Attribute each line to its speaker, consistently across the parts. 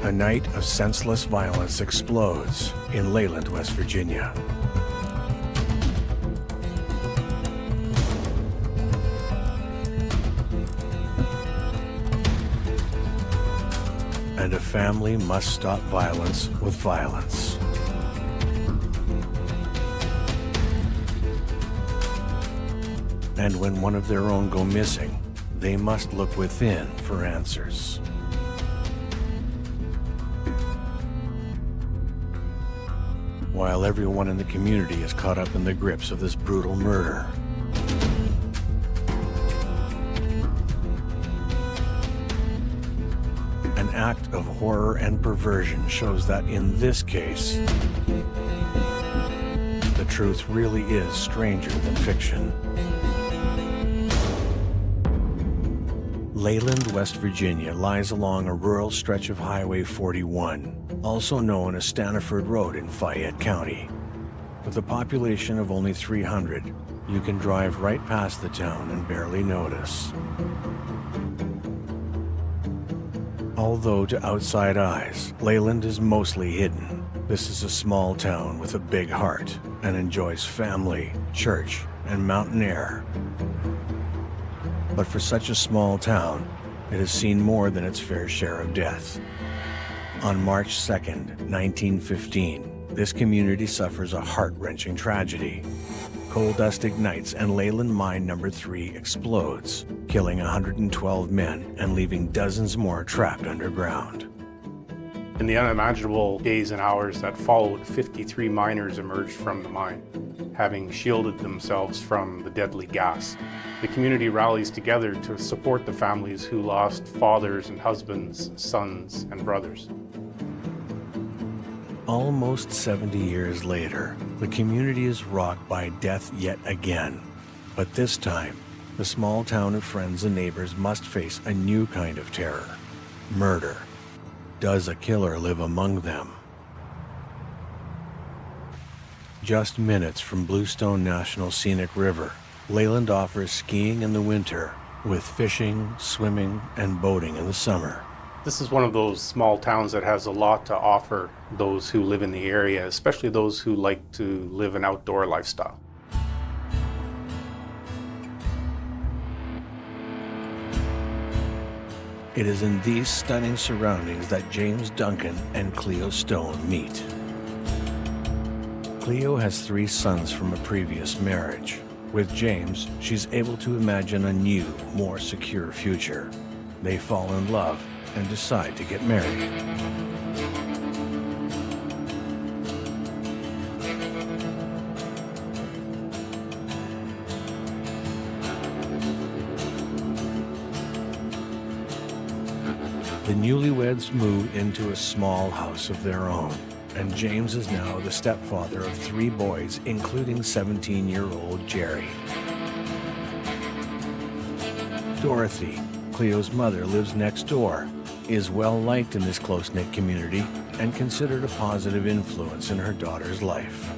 Speaker 1: A night of senseless violence explodes in Leyland, West Virginia. And a family must stop violence with violence. And when one of their own go missing, they must look within for answers. While everyone in the community is caught up in the grips of this brutal murder, an act of horror and perversion shows that in this case, the truth really is stranger than fiction. Leyland, West Virginia lies along a rural stretch of Highway 41, also known as Staniford Road in Fayette County. With a population of only 300, you can drive right past the town and barely notice. Although to outside eyes, Leyland is mostly hidden. This is a small town with a big heart and enjoys family, church, and mountain air. But for such a small town, it has seen more than its fair share of death. On March 2nd, 1915, this community suffers a heart-wrenching tragedy. Coal dust ignites and Leyland Mine No. 3 explodes, killing 112 men and leaving dozens more trapped underground.
Speaker 2: In the unimaginable days and hours that followed, 53 miners emerged from the mine, having shielded themselves from the deadly gas. The community rallies together to support the families who lost fathers and husbands, sons and brothers.
Speaker 1: Almost 70 years later, the community is rocked by death yet again. But this time, the small town of friends and neighbors must face a new kind of terror: murder. Does a killer live among them? Just minutes from Bluestone National Scenic River, Leyland offers skiing in the winter, with fishing, swimming, and boating in the summer.
Speaker 2: This is one of those small towns that has a lot to offer those who live in the area, especially those who like to live an outdoor lifestyle.
Speaker 1: It is in these stunning surroundings that James Duncan and Cleo Stone meet. Cleo has 3 sons from a previous marriage. With James, she's able to imagine a new, more secure future. They fall in love and decide to get married. The newlyweds move into a small house of their own, and James is now the stepfather of 3 boys, including 17-year-old Jerry. Dorothy, Cleo's mother, lives next door, is well liked in this close-knit community, and considered a positive influence in her daughter's life.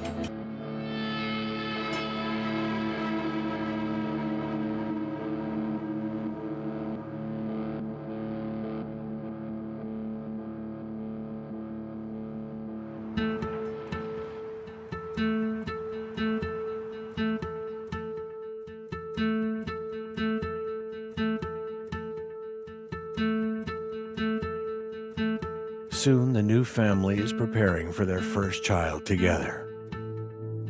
Speaker 1: Soon, the new family is preparing for their first child together.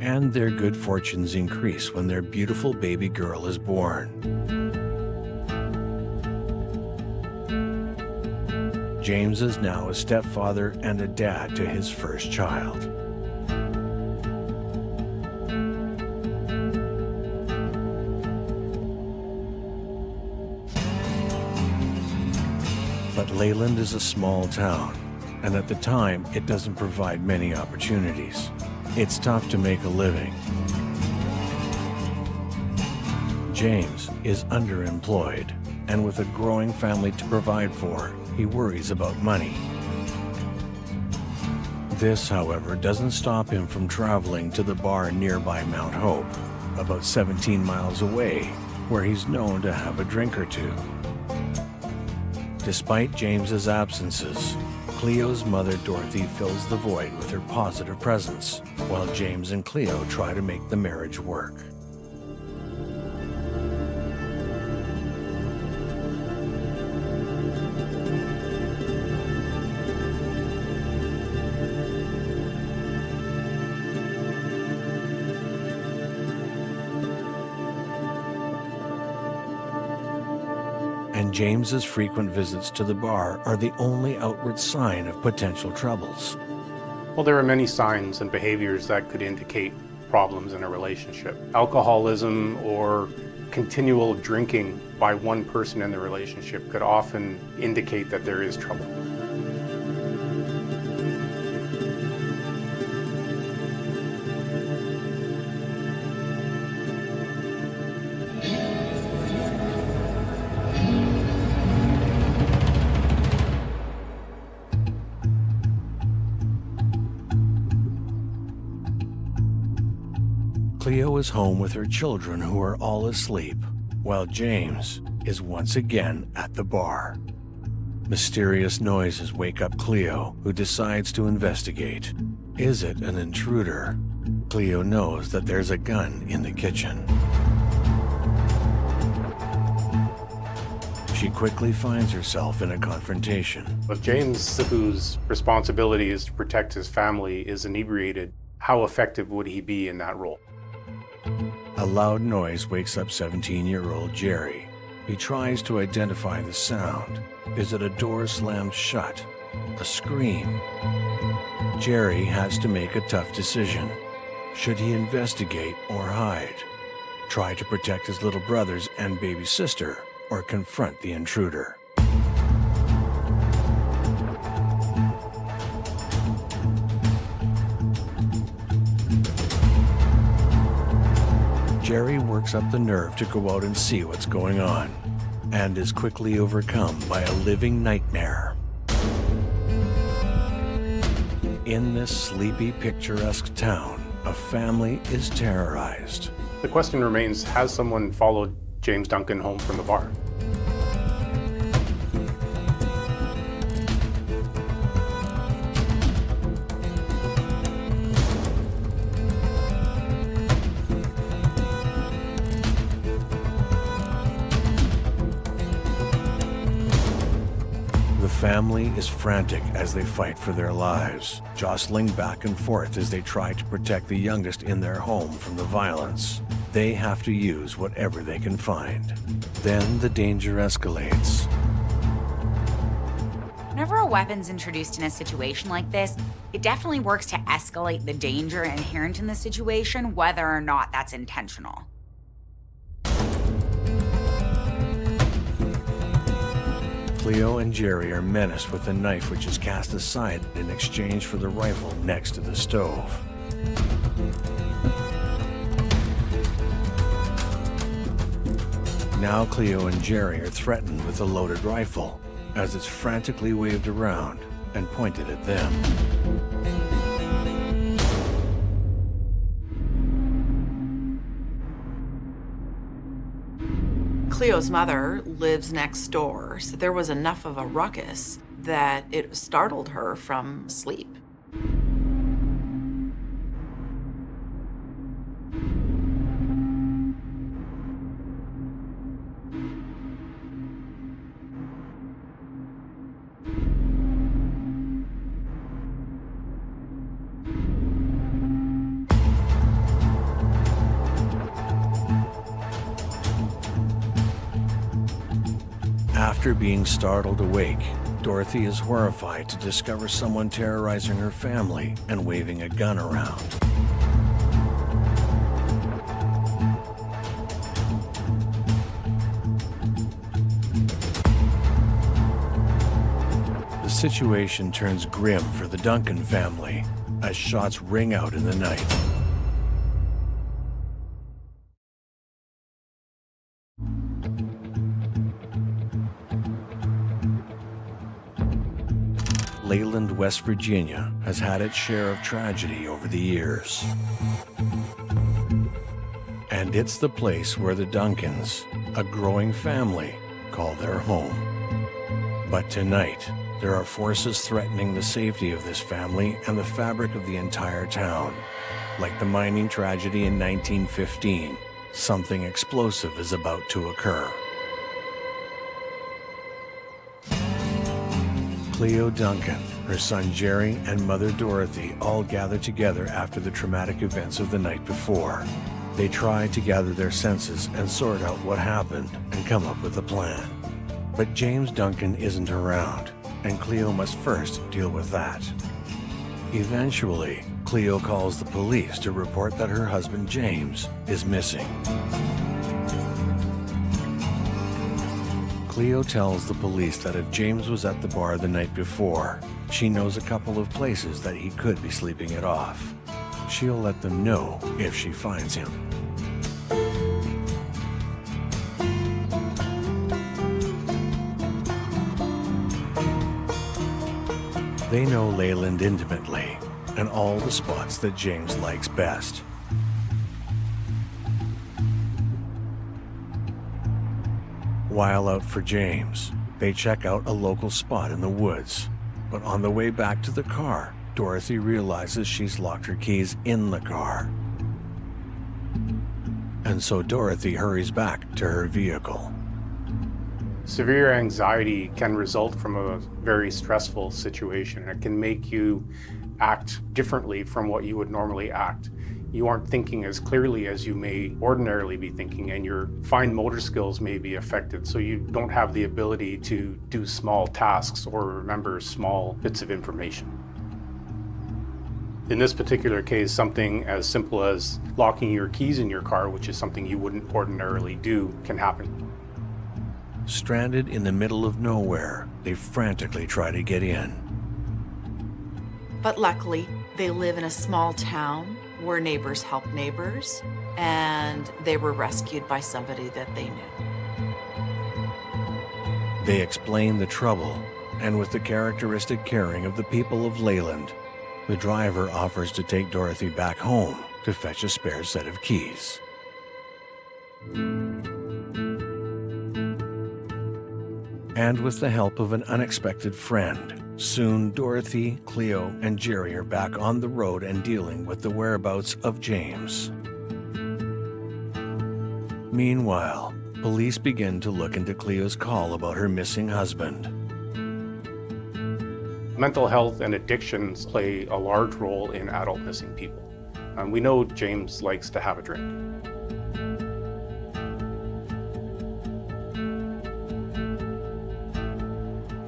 Speaker 1: And their good fortunes increase when their beautiful baby girl is born. James is now a stepfather and a dad to his first child. But Leyland is a small town, and at the time, it doesn't provide many opportunities. It's tough to make a living. James is underemployed, and with a growing family to provide for, he worries about money. This, however, doesn't stop him from traveling to the bar nearby Mount Hope, about 17 miles away, where he's known to have a drink or two. Despite James's absences, Cleo's mother, Dorothy, fills the void with her positive presence, while James and Cleo try to make the marriage work. And James's frequent visits to the bar are the only outward sign of potential troubles.
Speaker 2: Well, there are many signs and behaviors that could indicate problems in a relationship. Alcoholism or continual drinking by one person in the relationship could often indicate that there is trouble.
Speaker 1: Cleo is home with her children who are all asleep, while James is once again at the bar. Mysterious noises wake up Cleo, who decides to investigate. Is it an intruder? Cleo knows that there's a gun in the kitchen. She quickly finds herself in a confrontation.
Speaker 2: If James, whose responsibility is to protect his family, is inebriated, how effective would he be in that role?
Speaker 1: A loud noise wakes up 17-year-old Jerry. He tries to identify the sound. Is it a door slammed shut? A scream? Jerry has to make a tough decision. Should he investigate or hide? Try to protect his little brothers and baby sister, or confront the intruder? Jerry works up the nerve to go out and see what's going on, and is quickly overcome by a living nightmare. In this sleepy, picturesque town, a family is terrorized.
Speaker 2: The question remains, has someone followed James Duncan home from the bar?
Speaker 1: The family is frantic as they fight for their lives, jostling back and forth as they try to protect the youngest in their home from the violence. They have to use whatever they can find. Then the danger escalates.
Speaker 3: Whenever a weapon's introduced in a situation like this, it definitely works to escalate the danger inherent in the situation, whether or not that's intentional.
Speaker 1: Cleo and Jerry are menaced with the knife which is cast aside in exchange for the rifle next to the stove. Now Cleo and Jerry are threatened with a loaded rifle as it's frantically waved around and pointed at them.
Speaker 4: Cleo's mother lives next door, so there was enough of a ruckus that it startled her from sleep.
Speaker 1: After being startled awake, Dorothy is horrified to discover someone terrorizing her family and waving a gun around. The situation turns grim for the Duncan family as shots ring out in the night. Leyland, West Virginia has had its share of tragedy over the years. And it's the place where the Duncans, a growing family, call their home. But tonight, There are forces threatening the safety of this family and the fabric of the entire town. Like the mining tragedy in 1915, something explosive is about to occur. Cleo Duncan, her son Jerry, and mother Dorothy all gather together after the traumatic events of the night before. They try to gather their senses and sort out what happened and come up with a plan. But James Duncan isn't around, and Cleo must first deal with that. Eventually, Cleo calls the police to report that her husband James is missing. Cleo tells the police that if James was at the bar the night before, she knows a couple of places that he could be sleeping it off. She'll let them know if she finds him. They know Leyland intimately and all the spots that James likes best. While out for James, they check out a local spot in the woods. But on the way back to the car, Dorothy realizes she's locked her keys in the car. And so Dorothy hurries back to her vehicle.
Speaker 2: Severe anxiety can result from a very stressful situation. It can make you act differently from what you would normally act. You aren't thinking as clearly as you may ordinarily be thinking, and your fine motor skills may be affected, so you don't have the ability to do small tasks or remember small bits of information. In this particular case, something as simple as locking your keys in your car, which is something you wouldn't ordinarily do, can happen.
Speaker 1: Stranded in the middle of nowhere, they frantically try to get in.
Speaker 4: But luckily, they live in a small town where neighbors help neighbors, and they were rescued by somebody that they knew.
Speaker 1: They explain the trouble, and with the characteristic caring of the people of Leyland, the driver offers to take Dorothy back home to fetch a spare set of keys. And with the help of an unexpected friend, soon Dorothy, Cleo, and Jerry are back on the road and dealing with the whereabouts of James. Meanwhile, police begin to look into Cleo's call about her missing husband.
Speaker 2: Mental health and addictions play a large role in adult missing people. And we know James likes to have a drink.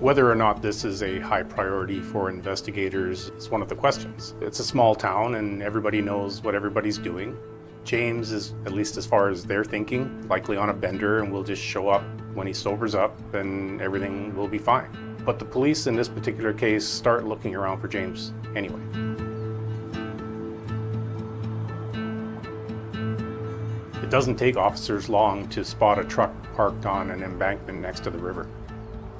Speaker 2: Whether or not this is a high priority for investigators is one of the questions. It's a small town and everybody knows what everybody's doing. James is, at least as far as they're thinking, likely on a bender and will just show up when he sobers up and everything will be fine. But the police in this particular case start looking around for James anyway. It doesn't take officers long to spot a truck parked on an embankment next to the river.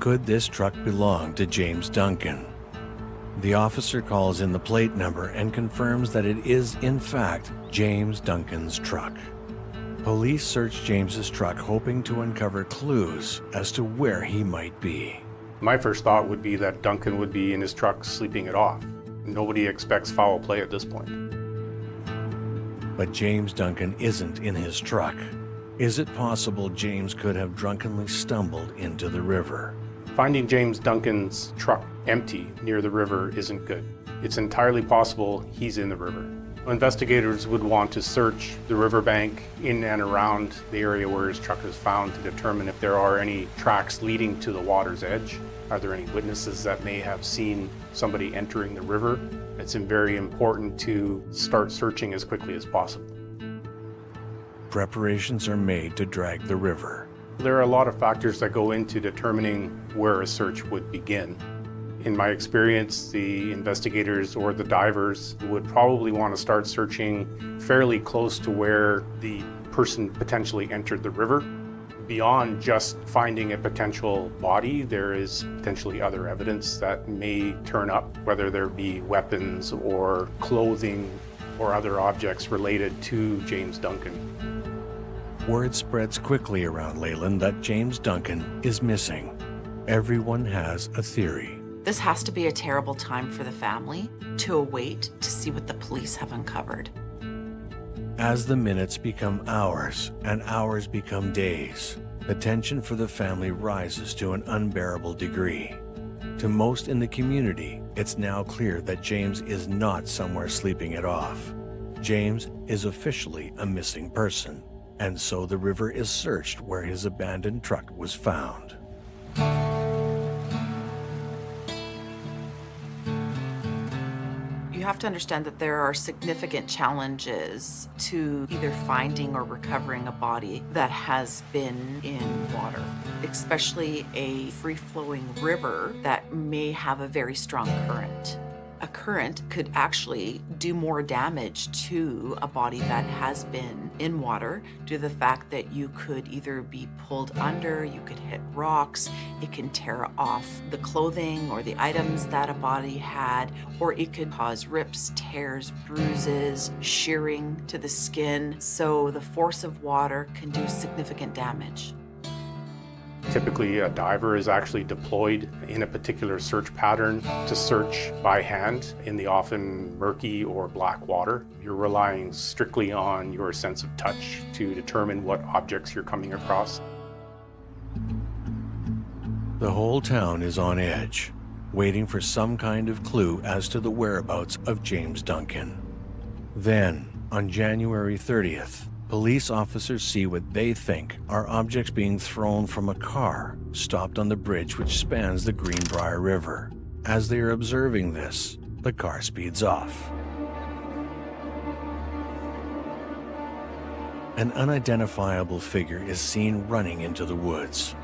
Speaker 1: Could this truck belong to James Duncan? The officer calls in the plate number and confirms that it is, in fact, James Duncan's truck. Police search James's truck, hoping to uncover clues as to where he might be.
Speaker 2: My first thought would be that Duncan would be in his truck sleeping it off. Nobody expects foul play at this point.
Speaker 1: But James Duncan isn't in his truck. Is it possible James could have drunkenly stumbled into the river?
Speaker 2: Finding James Duncan's truck empty near the river isn't good. It's entirely possible he's in the river. Investigators would want to search the riverbank in and around the area where his truck is found to determine if there are any tracks leading to the water's edge. Are there any witnesses that may have seen somebody entering the river? It's very important to start searching as quickly as possible.
Speaker 1: Preparations are made to drag the river.
Speaker 2: There are a lot of factors that go into determining where a search would begin. In my experience, the investigators or the divers would probably want to start searching fairly close to where the person potentially entered the river. Beyond just finding a potential body, there is potentially other evidence that may turn up, whether there be weapons or clothing or other objects related to James Duncan.
Speaker 1: Word spreads quickly around Leyland that James Duncan is missing. Everyone has a theory.
Speaker 4: This has to be a terrible time for the family to await to see what the police have uncovered.
Speaker 1: As the minutes become hours and hours become days, the tension for the family rises to an unbearable degree. To most in the community, it's now clear that James is not somewhere sleeping it off. James is officially a missing person, and so the river is searched where his abandoned truck was found.
Speaker 4: You have to understand that there are significant challenges to either finding or recovering a body that has been in water, especially a free-flowing river that may have a very strong current. A current could actually do more damage to a body that has been in water due to the fact that you could either be pulled under, you could hit rocks, it can tear off the clothing or the items that a body had, or it could cause rips, tears, bruises, shearing to the skin. So the force of water can do significant damage.
Speaker 2: Typically, a diver is actually deployed in a particular search pattern to search by hand in the often murky or black water. You're relying strictly on your sense of touch to determine what objects you're coming across.
Speaker 1: The whole town is on edge, waiting for some kind of clue as to the whereabouts of James Duncan. Then, on January 30th, police officers see what they think are objects being thrown from a car stopped on the bridge which spans the Greenbrier River. As they are observing this, the car speeds off. An unidentifiable figure is seen running into the woods.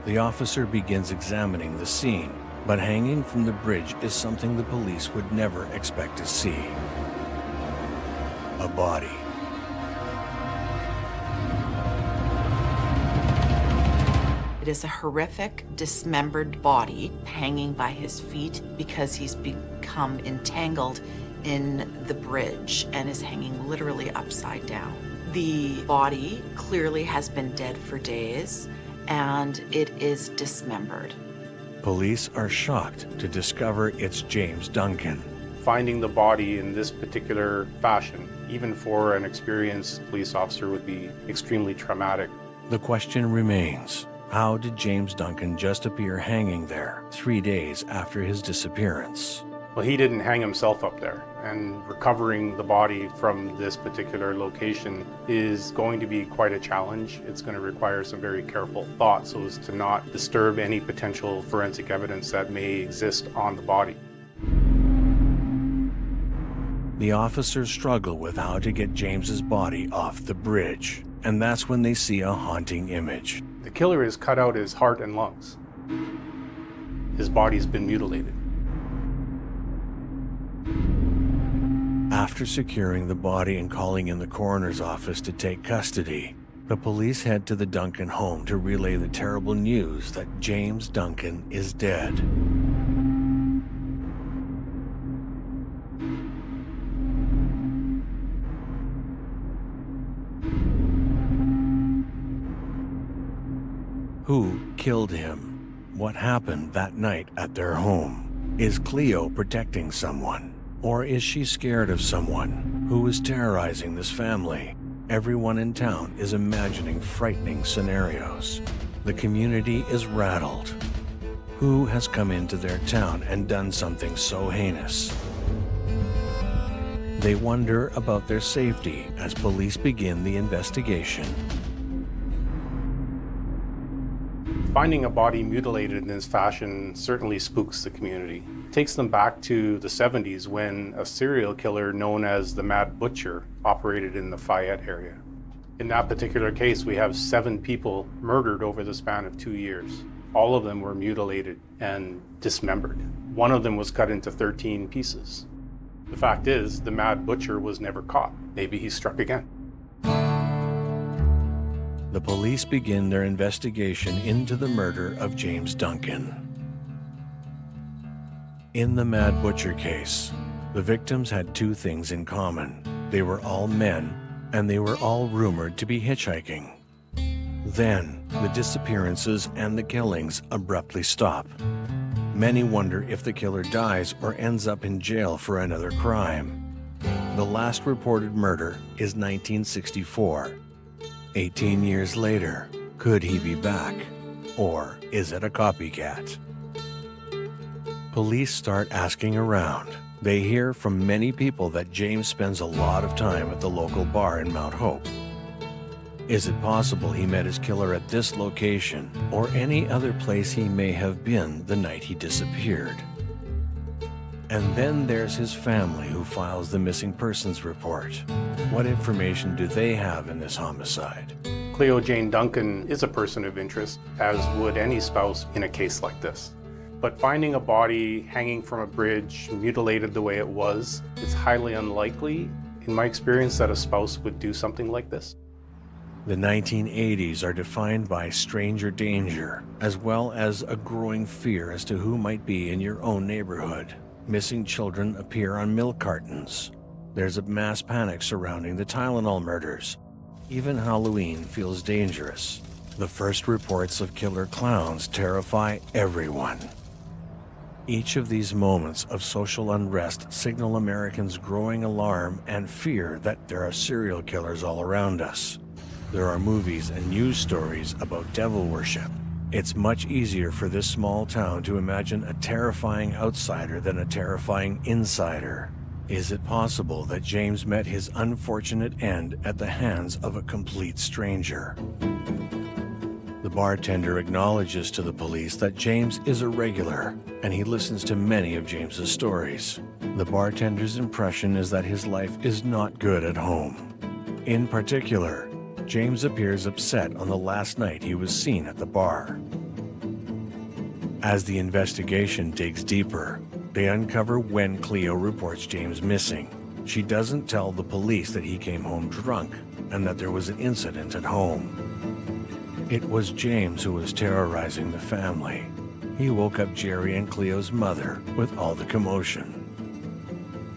Speaker 1: The officer begins examining the scene, but hanging from the bridge is something the police would never expect to see. A body.
Speaker 4: It is a horrific, dismembered body hanging by his feet because he's become entangled in the bridge and is hanging literally upside down. The body clearly has been dead for days, and it is dismembered.
Speaker 1: Police are shocked to discover it's James Duncan.
Speaker 2: Finding the body in this particular fashion, even for an experienced police officer, would be extremely traumatic.
Speaker 1: The question remains, how did James Duncan just appear hanging there 3 days after his disappearance?
Speaker 2: Well, he didn't hang himself up there, and recovering the body from this particular location is going to be quite a challenge. It's going to require some very careful thought so as to not disturb any potential forensic evidence that may exist on the body.
Speaker 1: The officers struggle with how to get James's body off the bridge, and that's when they see a haunting image.
Speaker 2: The killer has cut out his heart and lungs. His body's been mutilated.
Speaker 1: After securing the body and calling in the coroner's office to take custody, the police head to the Duncan home to relay the terrible news that James Duncan is dead. Who killed him? What happened that night at their home? Is Cleo protecting someone? Or is she scared of someone? Who is terrorizing this family? Everyone in town is imagining frightening scenarios. The community is rattled. Who has come into their town and done something so heinous? They wonder about their safety as police begin the investigation.
Speaker 2: Finding a body mutilated in this fashion certainly spooks the community. It takes them back to the 70s when a serial killer known as the Mad Butcher operated in the Fayette area. In that particular case, we have 7 people murdered over the span of 2 years. All of them were mutilated and dismembered. One of them was cut into 13 pieces. The fact is, the Mad Butcher was never caught. Maybe he struck again.
Speaker 1: The police begin their investigation into the murder of James Duncan. In the Mad Butcher case, the victims had 2 things in common. They were all men, and they were all rumored to be hitchhiking. Then, the disappearances and the killings abruptly stop. Many wonder if the killer dies or ends up in jail for another crime. The last reported murder is 1964. 18 years later, could he be back? Or is it a copycat? Police start asking around. They hear from many people that James spends a lot of time at the local bar in Mount Hope. Is it possible he met his killer at this location or any other place he may have been the night he disappeared? And then there's his family who files the missing persons report. What information do they have in this homicide?
Speaker 2: Cleo Jane Duncan is a person of interest, as would any spouse in a case like this. But finding a body hanging from a bridge, mutilated the way it was, it's highly unlikely, in my experience, that a spouse would do something like this.
Speaker 1: The 1980s are defined by stranger danger, as well as a growing fear as to who might be in your own neighborhood. Missing children appear on milk cartons. There's a mass panic surrounding the Tylenol murders. Even Halloween feels dangerous. The first reports of killer clowns terrify everyone. Each of these moments of social unrest signal Americans' growing alarm and fear that there are serial killers all around us. There are movies and news stories about devil worship. It's much easier for this small town to imagine a terrifying outsider than a terrifying insider. Is it possible that James met his unfortunate end at the hands of a complete stranger? The bartender acknowledges to the police that James is a regular, and he listens to many of James's stories. The bartender's impression is that his life is not good at home. In particular, James appears upset on the last night he was seen at the bar. As the investigation digs deeper, they uncover when Cleo reports James missing. She doesn't tell the police that he came home drunk and that there was an incident at home. It was James who was terrorizing the family. He woke up Jerry and Cleo's mother with all the commotion.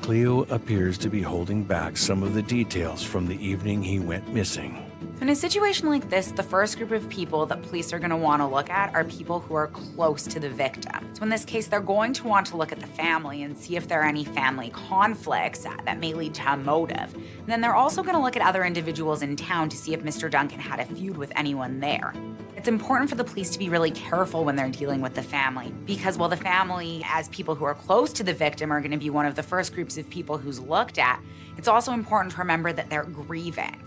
Speaker 1: Cleo appears to be holding back some of the details from the evening he went missing.
Speaker 3: In a situation like this, the first group of people that police are going to want to look at are people who are close to the victim. So in this case, they're going to want to look at the family and see if there are any family conflicts that may lead to a motive. And then they're also going to look at other individuals in town to see if Mr. Duncan had a feud with anyone there. It's important for the police to be really careful when they're dealing with the family, because while the family, as people who are close to the victim, are going to be one of the first groups of people who's looked at, it's also important to remember that they're grieving.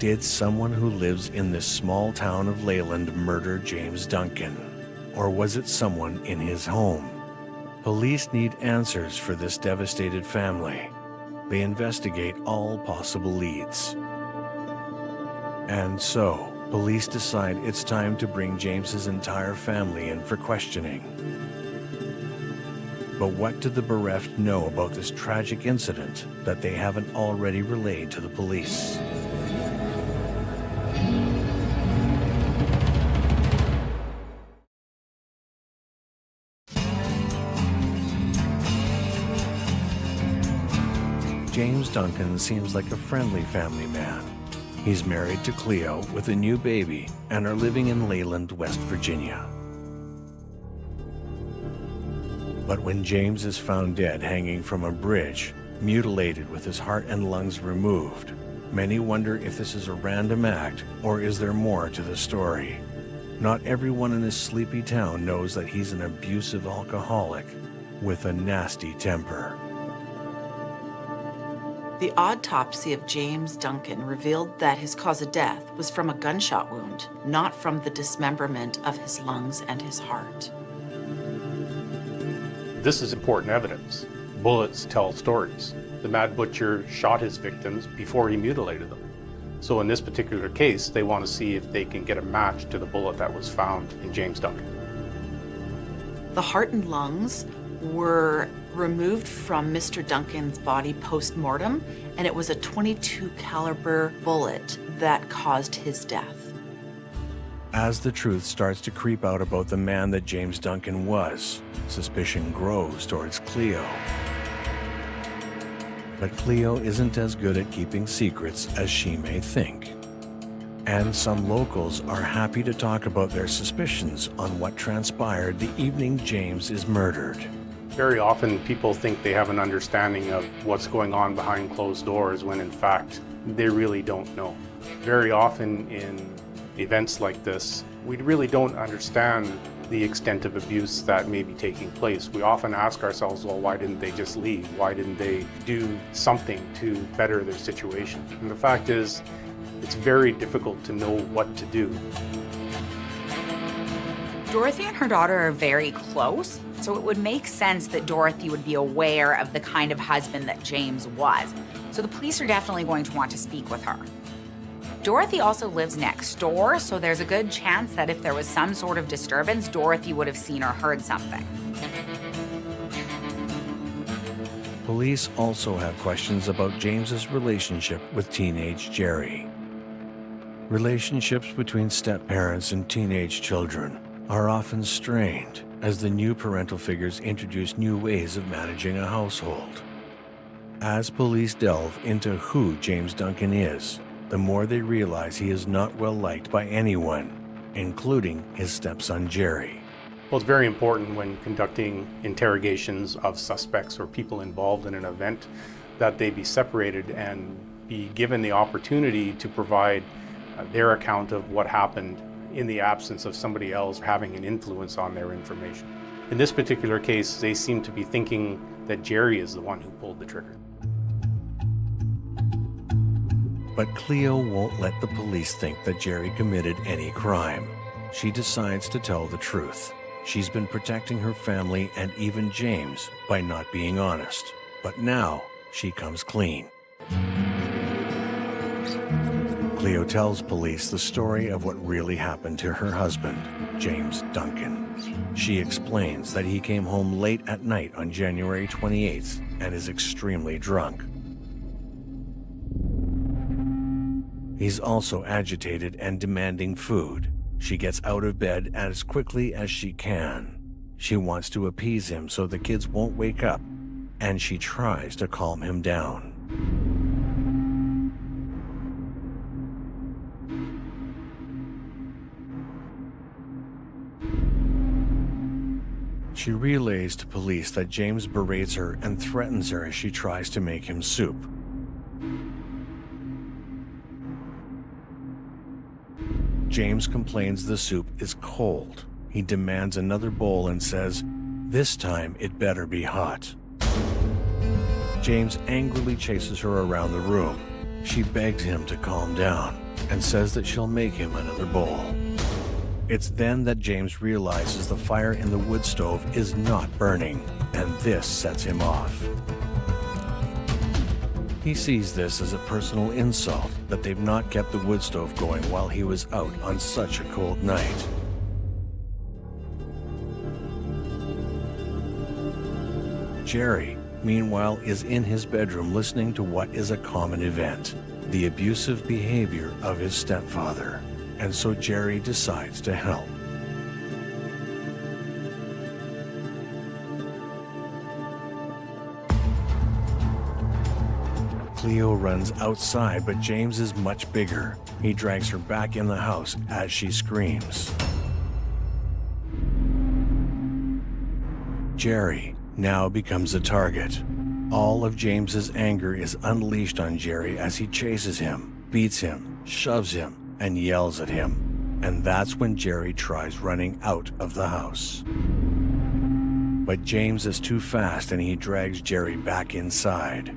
Speaker 1: Did someone who lives in this small town of Leyland murder James Duncan? Or was it someone in his home? Police need answers for this devastated family. They investigate all possible leads. And so, police decide it's time to bring James's entire family in for questioning. But what do the bereft know about this tragic incident that they haven't already relayed to the police? James Duncan seems like a friendly family man. He's married to Cleo with a new baby and are living in Leyland, West Virginia. But when James is found dead hanging from a bridge, mutilated with his heart and lungs removed, many wonder if this is a random act or is there more to the story. Not everyone in this sleepy town knows that he's an abusive alcoholic with a nasty temper.
Speaker 4: The autopsy of James Duncan revealed that his cause of death was from a gunshot wound, not from the dismemberment of his lungs and his heart.
Speaker 2: This is important evidence. Bullets tell stories. The Mad Butcher shot his victims before he mutilated them. So in this particular case, they want to see if they can get a match to the bullet that was found in James Duncan.
Speaker 4: The heart and lungs were removed from Mr. Duncan's body post-mortem, and it was a .22 caliber bullet that caused his death.
Speaker 1: As the truth starts to creep out about the man that James Duncan was, suspicion grows towards Cleo. But Cleo isn't as good at keeping secrets as she may think. And some locals are happy to talk about their suspicions on what transpired the evening James is murdered.
Speaker 2: Very often people think they have an understanding of what's going on behind closed doors when in fact they really don't know. Very often in events like this, we really don't understand the extent of abuse that may be taking place. We often ask ourselves, well, why didn't they just leave? Why didn't they do something to better their situation? And the fact is, it's very difficult to know what to do.
Speaker 3: Dorothy and her daughter are very close, so it would make sense that Dorothy would be aware of the kind of husband that James was. So the police are definitely going to want to speak with her. Dorothy also lives next door, so there's a good chance that if there was some sort of disturbance, Dorothy would have seen or heard something.
Speaker 1: Police also have questions about James's relationship with teenage Jerry. Relationships between step-parents and teenage children are often strained as the new parental figures introduce new ways of managing a household. As police delve into who James Duncan is, the more they realize he is not well liked by anyone, including his stepson Jerry.
Speaker 2: Well, it's very important when conducting interrogations of suspects or people involved in an event that they be separated and be given the opportunity to provide their account of what happened in the absence of somebody else having an influence on their information. In this particular case, they seem to be thinking that Jerry is the one who pulled the trigger.
Speaker 1: But Cleo won't let the police think that Jerry committed any crime. She decides to tell the truth. She's been protecting her family and even James by not being honest. But now she comes clean. Cleo tells police the story of what really happened to her husband, James Duncan. She explains that he came home late at night on January 28th and is extremely drunk. He's also agitated and demanding food. She gets out of bed as quickly as she can. She wants to appease him so the kids won't wake up, and she tries to calm him down. She relays to police that James berates her and threatens her as she tries to make him soup. James complains the soup is cold. He demands another bowl and says, "This time it better be hot." James angrily chases her around the room. She begs him to calm down and says that she'll make him another bowl. It's then that James realizes the fire in the wood stove is not burning, and this sets him off. He sees this as a personal insult that they've not kept the wood stove going while he was out on such a cold night. Jerry, meanwhile, is in his bedroom listening to what is a common event, the abusive behavior of his stepfather, and so Jerry decides to help. Cleo runs outside, but James is much bigger. He drags her back in the house as she screams. Jerry now becomes a target. All of James's anger is unleashed on Jerry as he chases him, beats him, shoves him, and yells at him. And that's when Jerry tries running out of the house. But James is too fast and he drags Jerry back inside.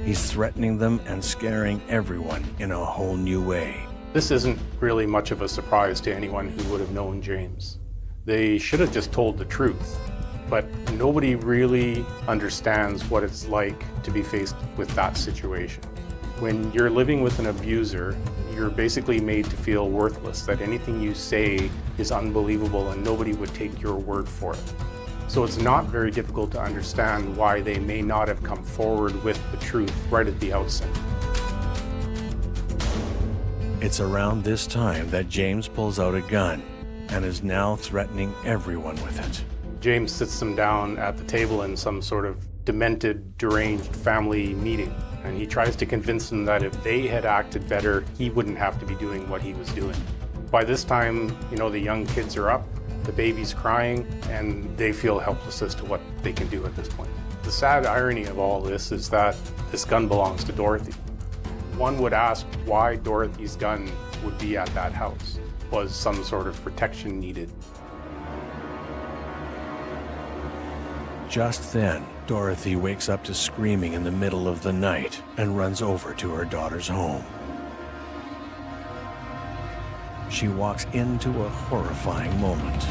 Speaker 1: He's threatening them and scaring everyone in a whole new way.
Speaker 2: This isn't really much of a surprise to anyone who would have known James. They should have just told the truth, but nobody really understands what it's like to be faced with that situation. When you're living with an abuser, you're basically made to feel worthless, that anything you say is unbelievable and nobody would take your word for it. So it's not very difficult to understand why they may not have come forward with the truth right at the outset.
Speaker 1: It's around this time that James pulls out a gun and is now threatening everyone with it.
Speaker 2: James sits them down at the table in some sort of demented, deranged family meeting. And he tries to convince them that if they had acted better, he wouldn't have to be doing what he was doing. By this time, the young kids are up, the baby's crying, and they feel helpless as to what they can do at this point. The sad irony of all this is that this gun belongs to Dorothy. One would ask why Dorothy's gun would be at that house. Was some sort of protection needed?
Speaker 1: Just then, Dorothy wakes up to screaming in the middle of the night and runs over to her daughter's home. She walks into a horrifying moment.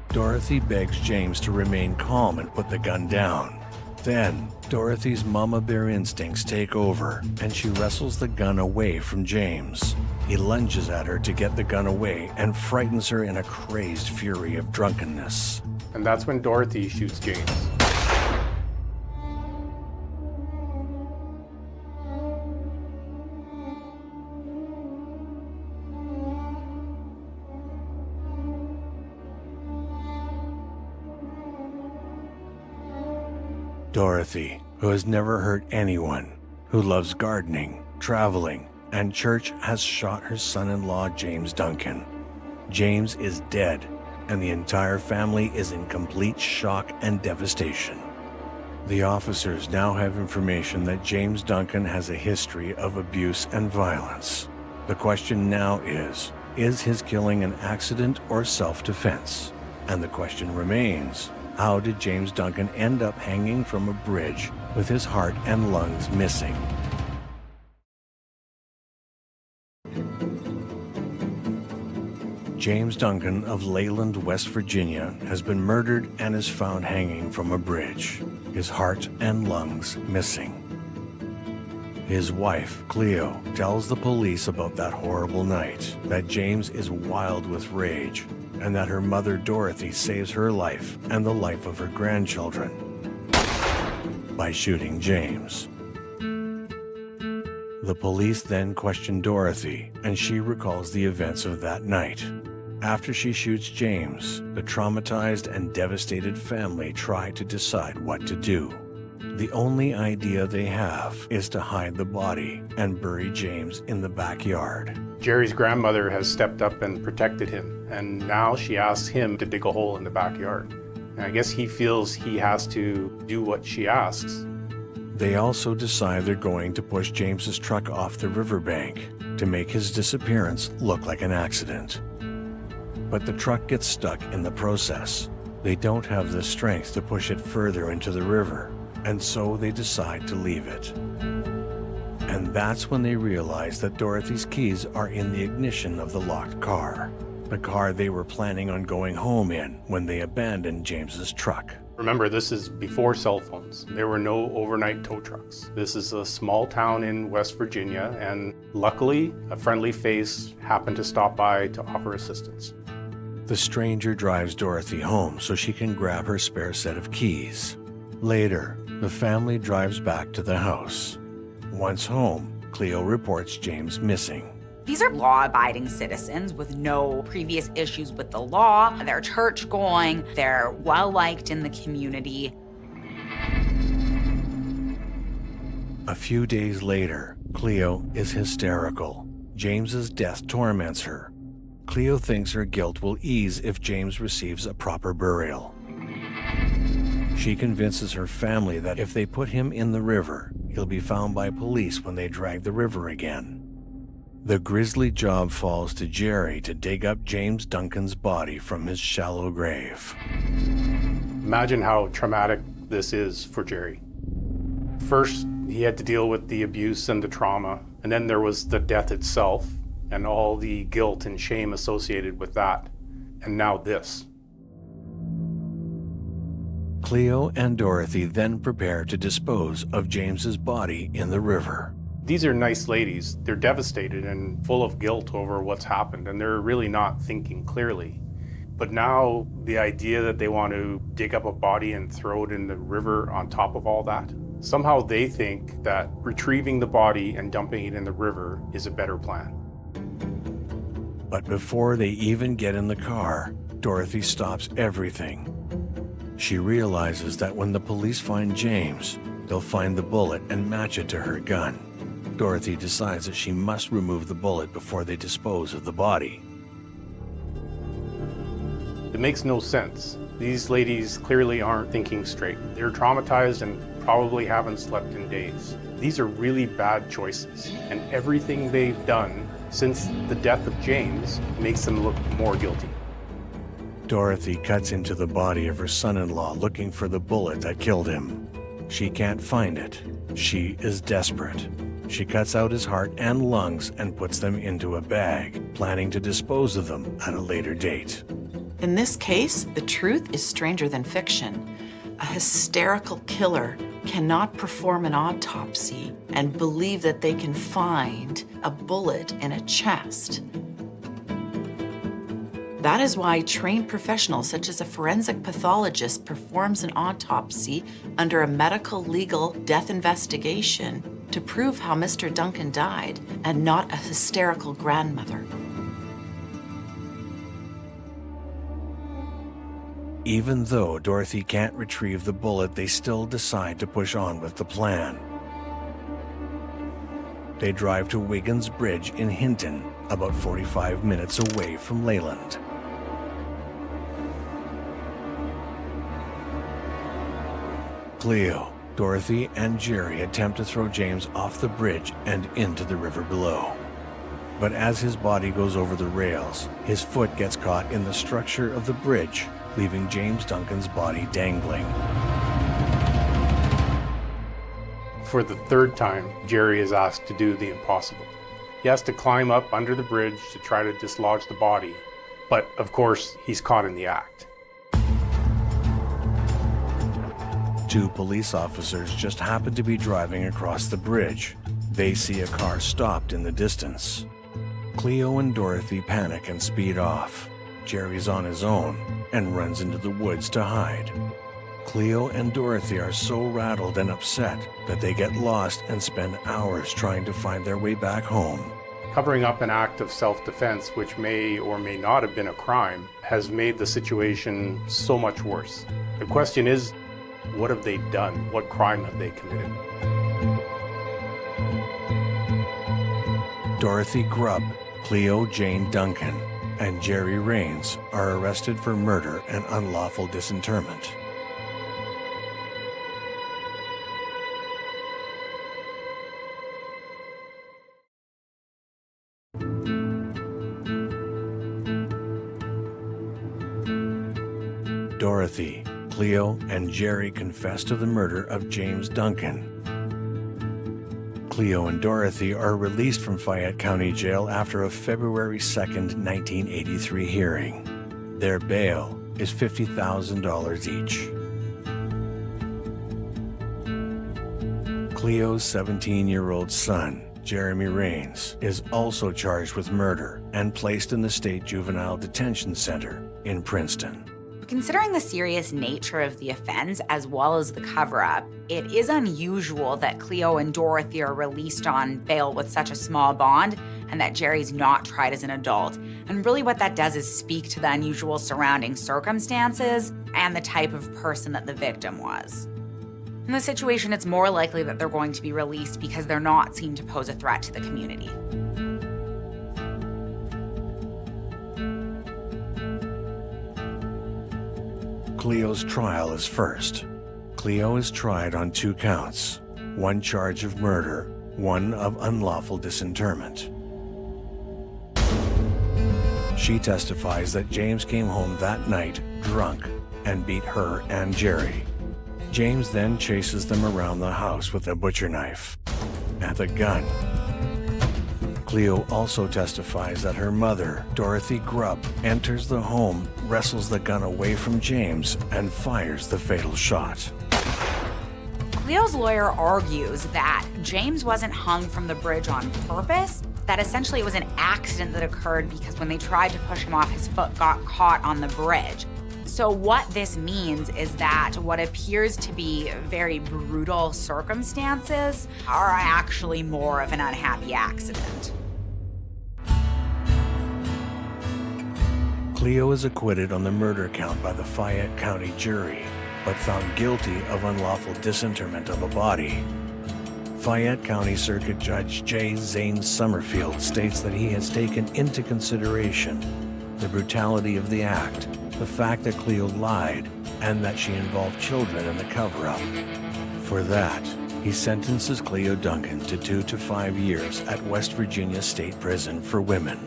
Speaker 1: Dorothy begs James to remain calm and put the gun down. Then, Dorothy's mama bear instincts take over, and she wrestles the gun away from James. He lunges at her to get the gun away and frightens her in a crazed fury of drunkenness.
Speaker 2: And that's when Dorothy shoots James.
Speaker 1: Dorothy, who has never hurt anyone, who loves gardening, traveling, and church, has shot her son-in-law, James Duncan. James is dead, and the entire family is in complete shock and devastation. The officers now have information that James Duncan has a history of abuse and violence. The question now is his killing an accident or self-defense? And the question remains, how did James Duncan end up hanging from a bridge with his heart and lungs missing? James Duncan of Leyland, West Virginia, has been murdered and is found hanging from a bridge, his heart and lungs missing. His wife, Cleo, tells the police about that horrible night, that James is wild with rage, and that her mother, Dorothy, saves her life and the life of her grandchildren by shooting James. The police then question Dorothy, and she recalls the events of that night. After she shoots James, the traumatized and devastated family try to decide what to do. The only idea they have is to hide the body and bury James in the backyard.
Speaker 2: Jerry's grandmother has stepped up and protected him, and now she asks him to dig a hole in the backyard. And I guess he feels he has to do what she asks.
Speaker 1: They also decide they're going to push James's truck off the riverbank to make his disappearance look like an accident. But the truck gets stuck in the process. They don't have the strength to push it further into the river, and so they decide to leave it. And that's when they realize that Dorothy's keys are in the ignition of the locked car, the car they were planning on going home in when they abandoned James's truck.
Speaker 2: Remember, this is before cell phones. There were no overnight tow trucks. This is a small town in West Virginia, and luckily, a friendly face happened to stop by to offer assistance.
Speaker 1: The stranger drives Dorothy home so she can grab her spare set of keys. Later, the family drives back to the house. Once home, Cleo reports James missing.
Speaker 3: These are law-abiding citizens with no previous issues with the law. They're church-going, they're well-liked in the community.
Speaker 1: A few days later, Cleo is hysterical. James's death torments her. Cleo thinks her guilt will ease if James receives a proper burial. She convinces her family that if they put him in the river, he'll be found by police when they drag the river again. The grisly job falls to Jerry to dig up James Duncan's body from his shallow grave.
Speaker 2: Imagine how traumatic this is for Jerry. First, he had to deal with the abuse and the trauma, and then there was the death itself and all the guilt and shame associated with that. And now this.
Speaker 1: Cleo and Dorothy then prepare to dispose of James's body in the river.
Speaker 2: These are nice ladies. They're devastated and full of guilt over what's happened, and they're really not thinking clearly. But now the idea that they want to dig up a body and throw it in the river on top of all that, somehow they think that retrieving the body and dumping it in the river is a better plan.
Speaker 1: But before they even get in the car, Dorothy stops everything. She realizes that when the police find James, they'll find the bullet and match it to her gun. Dorothy decides that she must remove the bullet before they dispose of the body.
Speaker 2: It makes no sense. These ladies clearly aren't thinking straight. They're traumatized and probably haven't slept in days. These are really bad choices, and everything they've done since the death of James makes them look more guilty.
Speaker 1: Dorothy cuts into the body of her son-in-law looking for the bullet that killed him. She can't find it. She is desperate. She cuts out his heart and lungs and puts them into a bag, planning to dispose of them at a later date.
Speaker 4: In this case, the truth is stranger than fiction. A hysterical killer cannot perform an autopsy and believe that they can find a bullet in a chest. That is why trained professionals such as a forensic pathologist performs an autopsy under a medical legal death investigation to prove how Mr. Duncan died and not a hysterical grandmother.
Speaker 1: Even though Dorothy can't retrieve the bullet, they still decide to push on with the plan. They drive to Wiggins Bridge in Hinton, about 45 minutes away from Leyland. Cleo, Dorothy, and Jerry attempt to throw James off the bridge and into the river below. But as his body goes over the rails, his foot gets caught in the structure of the bridge, leaving James Duncan's body dangling.
Speaker 2: For the third time, Jerry is asked to do the impossible. He has to climb up under the bridge to try to dislodge the body, but of course, he's caught in the act.
Speaker 1: Two police officers just happen to be driving across the bridge. They see a car stopped in the distance. Cleo and Dorothy panic and speed off. Jerry's on his own and runs into the woods to hide. Cleo and Dorothy are so rattled and upset that they get lost and spend hours trying to find their way back home.
Speaker 2: Covering up an act of self-defense, which may or may not have been a crime, has made the situation so much worse. The question is, what have they done? What crime have they committed?
Speaker 1: Dorothy Grubb, Cleo Jane Duncan, and Jerry Rains are arrested for murder and unlawful disinterment. Dorothy, Cleo, and Jerry confess to the murder of James Duncan. Cleo and Dorothy are released from Fayette County Jail after a February 2nd, 1983 hearing. Their bail is $50,000 each. Cleo's 17-year-old son, Jeremy Rains, is also charged with murder and placed in the State Juvenile Detention Center in Princeton.
Speaker 3: Considering the serious nature of the offense as well as the cover-up, it is unusual that Cleo and Dorothy are released on bail with such a small bond and that Jerry's not tried as an adult. And really what that does is speak to the unusual surrounding circumstances and the type of person that the victim was. In this situation, it's more likely that they're going to be released because they're not seen to pose a threat to the community.
Speaker 1: Cleo's trial is first. Cleo is tried on 2 counts, 1 charge of murder, 1 of unlawful disinterment. She testifies that James came home that night drunk and beat her and Jerry. James then chases them around the house with a butcher knife and a gun. Cleo also testifies that her mother, Dorothy Grubb, enters the home, wrestles the gun away from James, and fires the fatal shot.
Speaker 3: Cleo's lawyer argues that James wasn't hung from the bridge on purpose, that essentially it was an accident that occurred because when they tried to push him off, his foot got caught on the bridge. So what this means is that what appears to be very brutal circumstances are actually more of an unhappy accident.
Speaker 1: Cleo is acquitted on the murder count by the Fayette County jury. but found guilty of unlawful disinterment of a body. Fayette County Circuit Judge J. Zane Summerfield states that he has taken into consideration the brutality of the act, the fact that Cleo lied, and that she involved children in the cover-up. For that, he sentences Cleo Duncan to 2 to 5 years at West Virginia State Prison for Women.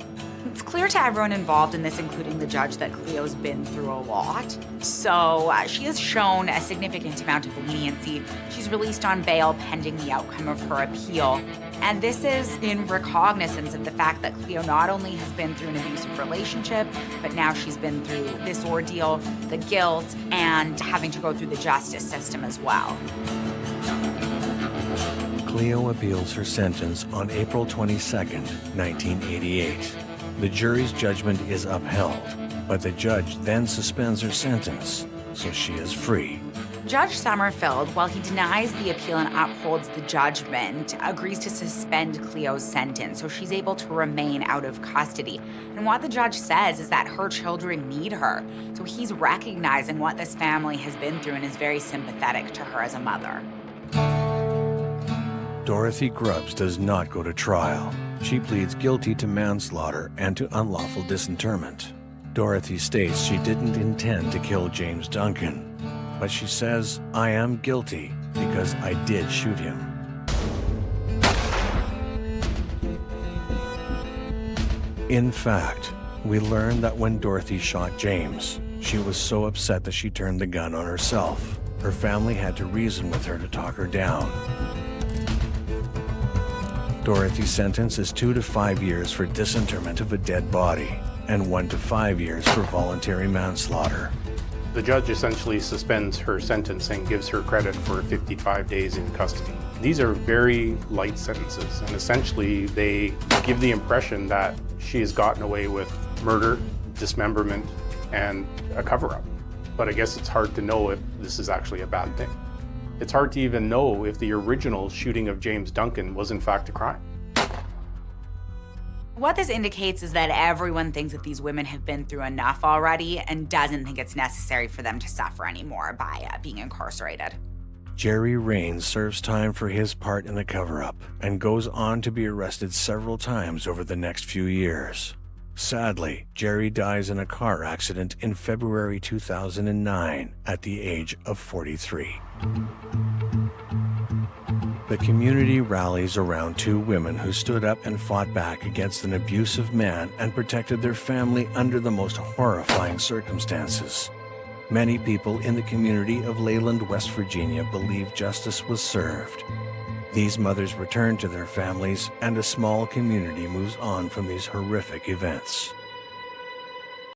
Speaker 3: It's clear to everyone involved in this, including the judge, that Cleo's been through a lot. So she has shown a significant amount of leniency. She's released on bail pending the outcome of her appeal. And this is in recognizance of the fact that Cleo not only has been through an abusive relationship, but now she's been through this ordeal, the guilt, and having to go through the justice system as well.
Speaker 1: Cleo appeals her sentence on April 22, 1988. The jury's judgment is upheld, but the judge then suspends her sentence, so she is free.
Speaker 3: Judge Summerfield, while he denies the appeal and upholds the judgment, agrees to suspend Cleo's sentence so she's able to remain out of custody. And what the judge says is that her children need her, so he's recognizing what this family has been through and is very sympathetic to her as a mother.
Speaker 1: Dorothy Grubbs does not go to trial. She pleads guilty to manslaughter and to unlawful disinterment. Dorothy states she didn't intend to kill James Duncan, but she says, "I am guilty because I did shoot him." In fact, we learn that when Dorothy shot James, she was so upset that she turned the gun on herself. Her family had to reason with her to talk her down. Dorothy's sentence is 2 to 5 years for disinterment of a dead body and 1 to 5 years for voluntary manslaughter.
Speaker 2: The judge essentially suspends her sentence and gives her credit for 55 days in custody. These are very light sentences, and essentially they give the impression that she has gotten away with murder, dismemberment, and a cover-up. But I guess it's hard to know if this is actually a bad thing. It's hard to even know if the original shooting of James Duncan was in fact a crime.
Speaker 3: What this indicates is that everyone thinks that these women have been through enough already and doesn't think it's necessary for them to suffer anymore by being incarcerated.
Speaker 1: Jerry Rains serves time for his part in the cover-up and goes on to be arrested several times over the next few years. Sadly, Jerry dies in a car accident in February 2009 at the age of 43. The community rallies around 2 women who stood up and fought back against an abusive man and protected their family under the most horrifying circumstances. Many people in the community of Leyland, West Virginia believe justice was served. These mothers return to their families, and a small community moves on from these horrific events.